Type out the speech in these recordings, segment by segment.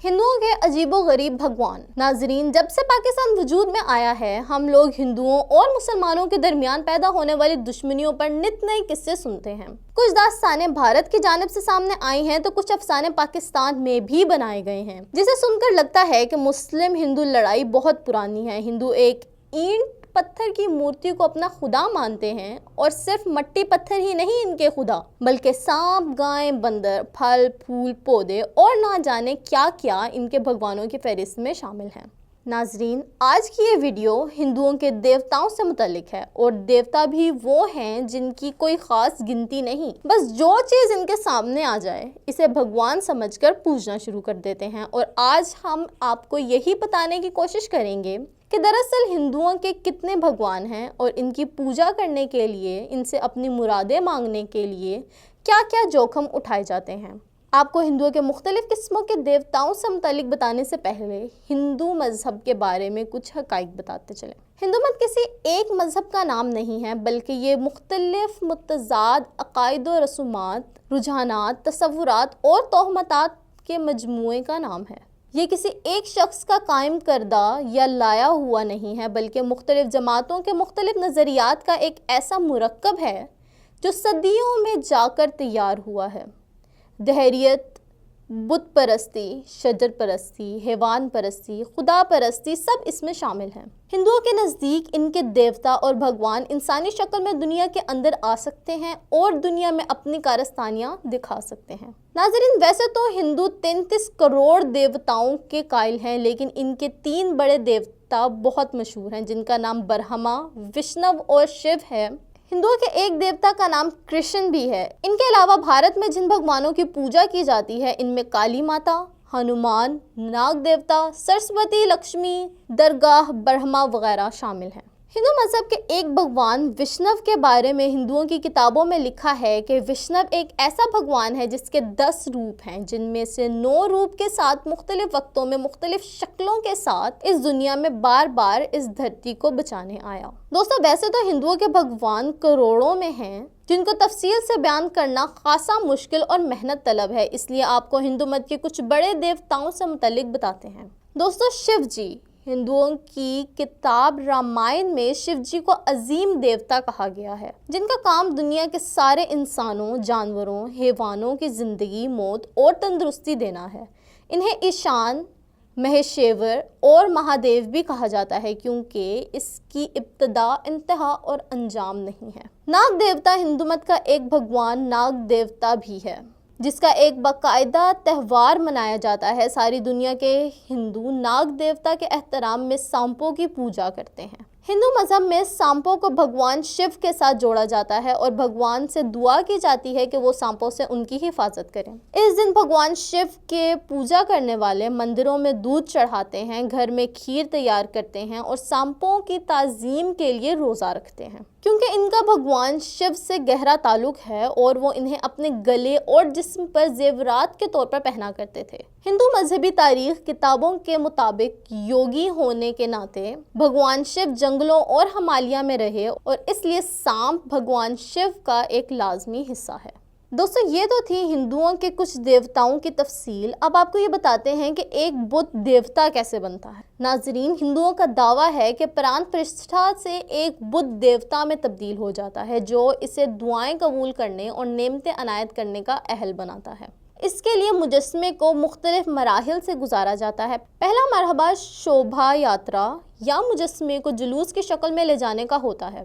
ہندوؤں کے عجیب و غریب بھگوان۔ ناظرین، جب سے پاکستان وجود میں آیا ہے، ہم لوگ ہندوؤں اور مسلمانوں کے درمیان پیدا ہونے والی دشمنیوں پر نت نئے قصے سنتے ہیں۔ کچھ داستانیں بھارت کی جانب سے سامنے آئی ہیں تو کچھ افسانے پاکستان میں بھی بنائے گئے ہیں، جسے سن کر لگتا ہے کہ مسلم ہندو لڑائی بہت پرانی ہے۔ ہندو ایک اینٹ پتھر کی مورتی کو اپنا خدا مانتے ہیں، اور صرف مٹی پتھر ہی نہیں ان کے خدا، بلکہ سانپ، گائے، بندر، پھل پھول، پودے اور نہ جانے کیا کیا ان کے بھگوانوں کی فہرست میں شامل ہیں۔ ناظرین، آج کی یہ ویڈیو ہندوؤں کے دیوتاؤں سے متعلق ہے، اور دیوتا بھی وہ ہیں جن کی کوئی خاص گنتی نہیں، بس جو چیز ان کے سامنے آ جائے اسے بھگوان سمجھ کر پوجنا شروع کر دیتے ہیں۔ اور آج ہم آپ کو یہی بتانے کی کوشش کریں گے کہ دراصل ہندوؤں کے کتنے بھگوان ہیں، اور ان کی پوجا کرنے کے لیے، ان سے اپنی مرادیں مانگنے کے لیے کیا کیا جوخم اٹھائے جاتے ہیں۔ آپ کو ہندوؤں کے مختلف قسموں کے دیوتاؤں سے متعلق بتانے سے پہلے ہندو مذہب کے بارے میں کچھ حقائق بتاتے چلیں۔ ہندو مت کسی ایک مذہب کا نام نہیں ہے، بلکہ یہ مختلف متضاد عقائد و رسومات، رجحانات، تصورات اور توہمات کے مجموعے کا نام ہے۔ یہ کسی ایک شخص کا قائم کردہ یا لایا ہوا نہیں ہے، بلکہ مختلف جماعتوں کے مختلف نظریات کا ایک ایسا مرکب ہے جو صدیوں میں جا کر تیار ہوا ہے۔ دہریت، بت پرستی، شجر پرستی، حیوان پرستی، خدا پرستی سب اس میں شامل ہیں۔ ہندوؤں کے نزدیک ان کے دیوتا اور بھگوان انسانی شکل میں دنیا کے اندر آ سکتے ہیں اور دنیا میں اپنی کارستانیاں دکھا سکتے ہیں۔ ناظرین، ویسے تو ہندو 33 کروڑ دیوتاؤں کے قائل ہیں، لیکن ان کے 3 بڑے دیوتا بہت مشہور ہیں، جن کا نام برہما، وشنو اور شیو ہے۔ ہندوؤں کے ایک دیوتا کا نام کرشن بھی ہے۔ ان کے علاوہ بھارت میں جن بھگوانوں کی پوجا کی جاتی ہے، ان میں کالی ماتا، ہنومان، ناگ دیوتا، سرسوتی، لکشمی، درگاہ، برہما وغیرہ شامل ہیں۔ ہندو مذہب کے ایک بھگوان وشنو کے بارے میں ہندوؤں کی کتابوں میں لکھا ہے کہ وشنو ایک ایسا بھگوان ہے جس کے 10 روپ ہیں، جن میں سے 9 روپ کے ساتھ مختلف وقتوں میں مختلف شکلوں کے ساتھ اس دنیا میں بار بار اس دھرتی کو بچانے آیا۔ دوستو، ویسے تو ہندوؤں کے بھگوان کروڑوں میں ہیں، جن کو تفصیل سے بیان کرنا خاصا مشکل اور محنت طلب ہے، اس لیے آپ کو ہندو مت کے کچھ بڑے دیوتاؤں سے متعلق بتاتے ہیں۔ دوستو، شیو جی، ہندوؤں کی کتاب رامائن میں شیو جی کو عظیم دیوتا کہا گیا ہے، جن کا کام دنیا کے سارے انسانوں، جانوروں، حیوانوں کی زندگی، موت اور تندرستی دینا ہے۔ انہیں ایشان، مہیشور اور مہادیو بھی کہا جاتا ہے، کیونکہ اس کی ابتدا، انتہا اور انجام نہیں ہے۔ ناگ دیوتا ہندو مت کا ایک بھگوان ناگ دیوتا بھی ہے، جس کا ایک باقاعدہ تہوار منایا جاتا ہے۔ ساری دنیا کے ہندو ناگ دیوتا کے احترام میں سانپوں کی پوجا کرتے ہیں۔ ہندو مذہب میں سانپوں کو بھگوان شیو کے ساتھ جوڑا جاتا ہے، اور بھگوان سے دعا کی جاتی ہے کہ وہ سانپوں سے ان کی حفاظت کریں۔ اس دن بھگوان شیو کے پوجا کرنے والے مندروں میں دودھ چڑھاتے ہیں، گھر میں کھیر تیار کرتے ہیں اور سانپوں کی تعظیم کے لیے روزہ رکھتے ہیں، کیونکہ ان کا بھگوان شیو سے گہرا تعلق ہے اور وہ انہیں اپنے گلے اور جسم پر زیورات کے طور پر پہنا کرتے تھے۔ ہندو مذہبی تاریخ کتابوں کے مطابق یوگی ہونے کے ناطے بھگوان شیو جنگلوں اور ہمالیہ میں رہے، اور اس لیے سانپ بھگوان شیو کا ایک لازمی حصہ ہے۔ دوستو، یہ تو تھی ہندوؤں کے کچھ دیوتاؤں کی تفصیل۔ اب آپ کو یہ بتاتے ہیں کہ ایک بت دیوتا کیسے بنتا ہے۔ ناظرین، ہندوؤں کا دعویٰ ہے کہ پران پرشٹھا سے ایک بت دیوتا میں تبدیل ہو جاتا ہے، جو اسے دعائیں قبول کرنے اور نعمتیں عنایت کرنے کا اہل بناتا ہے۔ اس کے لیے مجسمے کو مختلف مراحل سے گزارا جاتا ہے۔ پہلا مرحلہ شوبھا یاترا یا مجسمے کو جلوس کی شکل میں لے جانے کا ہوتا ہے۔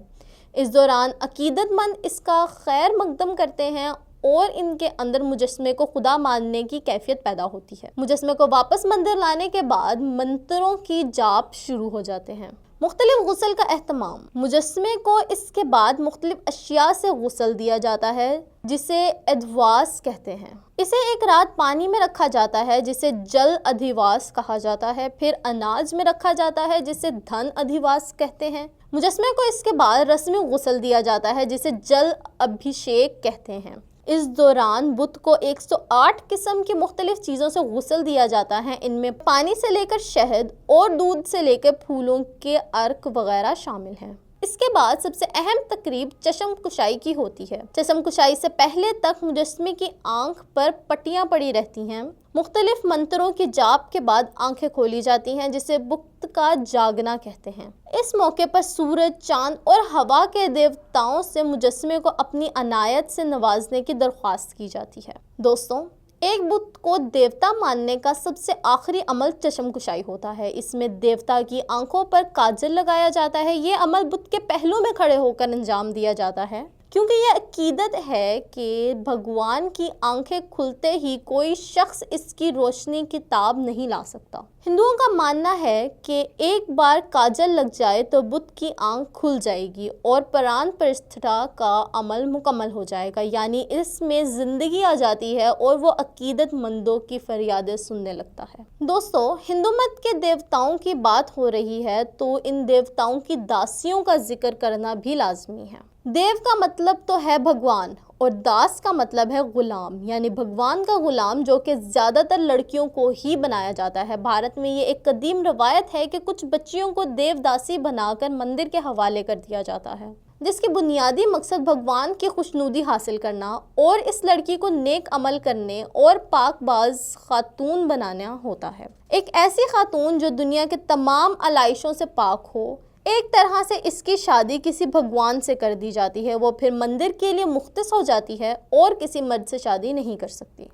اس دوران عقیدت مند اس کا خیر مقدم کرتے ہیں اور ان کے اندر مجسمے کو خدا ماننے کی کیفیت پیدا ہوتی ہے۔ مجسمے کو واپس مندر لانے کے بعد منتروں کی جاپ شروع ہو جاتے ہیں۔ مختلف غسل کا اہتمام۔ مجسمے کو اس کے بعد مختلف اشیاء سے غسل دیا جاتا ہے، جسے ادھواس کہتے ہیں۔ اسے ایک رات پانی میں رکھا جاتا ہے، جسے جل ادھیواس کہا جاتا ہے۔ پھر اناج میں رکھا جاتا ہے، جسے دھن ادھیواس کہتے ہیں۔ مجسمے کو اس کے بعد رسمی غسل دیا جاتا ہے، جسے جل ابھیشیک کہتے ہیں۔ اس دوران بت کو 108 قسم کی مختلف چیزوں سے غسل دیا جاتا ہے۔ ان میں پانی سے لے کر شہد اور دودھ سے لے کر پھولوں کے عرق وغیرہ شامل ہیں۔ اس کے بعد سب سے اہم تقریب چشم کشائی کی ہوتی ہے۔ چشم کشائی سے پہلے تک مجسمے کی آنکھ پر پٹیاں پڑی رہتی ہیں۔ مختلف منتروں کی جاپ کے بعد آنکھیں کھولی جاتی ہیں، جسے بت کا جاگنا کہتے ہیں۔ اس موقع پر سورج، چاند اور ہوا کے دیوتاؤں سے مجسمے کو اپنی عنایت سے نوازنے کی درخواست کی جاتی ہے۔ دوستوں، ایک بت کو دیوتا ماننے کا سب سے آخری عمل چشم کشائی ہوتا ہے۔ اس میں دیوتا کی آنکھوں پر کاجل لگایا جاتا ہے۔ یہ عمل بت کے پہلو میں کھڑے ہو کر انجام دیا جاتا ہے، کیونکہ یہ عقیدت ہے کہ بھگوان کی آنکھیں کھلتے ہی کوئی شخص اس کی روشنی کی تاب نہیں لا سکتا۔ ہندوؤں کا ماننا ہے کہ ایک بار کاجل لگ جائے تو بت کی آنکھ کھل جائے گی اور پران پرتشٹھا کا عمل مکمل ہو جائے گا، یعنی اس میں زندگی آ جاتی ہے اور وہ عقیدت مندوں کی فریادیں سننے لگتا ہے۔ دوستو، ہندو مت کے دیوتاؤں کی بات ہو رہی ہے تو ان دیوتاؤں کی داسیوں کا ذکر کرنا بھی لازمی ہے۔ دیو کا مطلب تو ہے بھگوان اور داس کا مطلب ہے غلام، یعنی بھگوان کا غلام، جو کہ زیادہ تر لڑکیوں کو ہی بنایا جاتا ہے۔ بھارت میں یہ ایک قدیم روایت ہے کہ کچھ بچیوں کو دیو داسی بنا کر مندر کے حوالے کر دیا جاتا ہے، جس کی بنیادی مقصد بھگوان کی خوشنودی حاصل کرنا اور اس لڑکی کو نیک عمل کرنے اور پاک باز خاتون بنانا ہوتا ہے۔ ایک ایسی خاتون جو دنیا کے تمام علائشوں سے پاک ہو۔ ایک طرح سے اس کی شادی کسی بھگوان سے کر دی جاتی ہے، وہ پھر مندر کے لیے مختص ہو جاتی ہے اور کسی مرد سے شادی نہیں کر سکتی۔